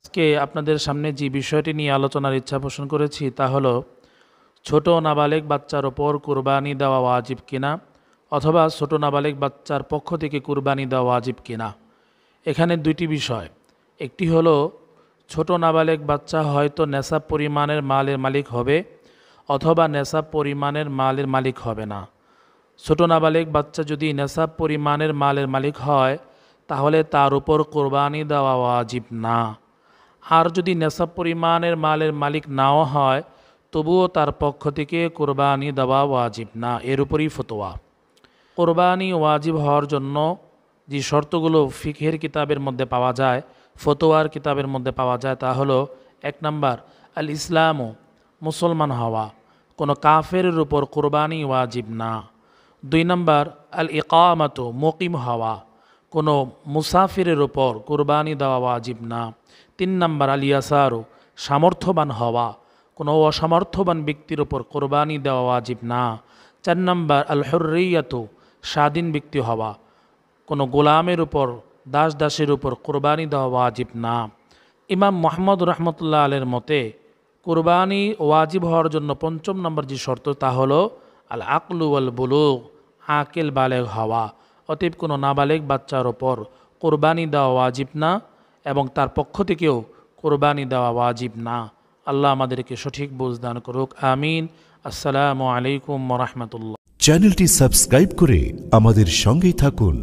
আজকে আপনাদের সামনে যে বিষয়টি নিয়ে আলোচনার ইচ্ছা পোষণ করেছি তা হলো ছোট নাবালেগ বাচ্চার ওপর কুরবানি দেওয়া ওয়াজিব কিনা, অথবা ছোট নাবালেগ বাচ্চার পক্ষ থেকে কুরবানি দেওয়া ওয়াজিব কিনা। এখানে দুইটি বিষয়। একটি হলো ছোট নাবালেগ বাচ্চা হয়তো নেশাব পরিমাণের মালের মালিক হবে অথবা নেশাব পরিমাণের মালের মালিক হবে না। ছোট নাবালেগ বাচ্চা যদি নেশাব পরিমাণের মালের মালিক হয় তাহলে তার উপর কোরবানি দেওয়া ওয়াজিব না। আর যদি নেশাব পরিমাণের মালের মালিক নাও হয় তবুও তার পক্ষ থেকে কোরবানি দেওয়া ওয়াজিব না। এর উপরই ফতোয়া। কোরবানি ওয়াজিব হওয়ার জন্য যে শর্তগুলো ফিকহের কিতাবের মধ্যে পাওয়া যায়, ফতোয়ার কিতাবের মধ্যে পাওয়া যায়, তা হলো 1 নাম্বার আল ইসলামও, মুসলমান হওয়া, কোনো কাফেরের উপর কোরবানি ওয়াজিব না। 2 নাম্বার আল ইকামাতো, মুকিম হওয়া, কোনো মুসাফিরের উপর কোরবানি দেওয়া ওয়াজিব না। 3 নাম্বার আল ইয়াসারও, সামর্থ্যবান হওয়া, কোনো অসামর্থ্যবান ব্যক্তির উপর কোরবানি দেওয়া ওয়াজিব না। 4 নাম্বার আল হুররিয়াতো, স্বাধীন ব্যক্তি হওয়া, কোনো গোলামের উপর, দাস দাসের উপর কোরবানি দেওয়া ওয়াজিব না। ইমাম মুহাম্মদ রহমতুল্লাহ আলের মতে কোরবানি ওয়াজিব হওয়ার জন্য 5ম নম্বর যে শর্ত তা হলো আল আকলু ওয়াল বুলুগ, আকেল বালেগ হওয়া। অতএব কোনো নাবালেগ বাচ্চার ওপর কোরবানি দেওয়া ওয়াজিব না এবং তার পক্ষ থেকেও কোরবানি দেওয়া ওয়াজিব না। আল্লাহ আমাদেরকে সঠিক বুঝ দান করুক, আমিন। আসসালামু আলাইকুম ওয়া রাহমাতুল্লাহ। চ্যানেলটি সাবস্ক্রাইব করে আমাদের সঙ্গেই থাকুন।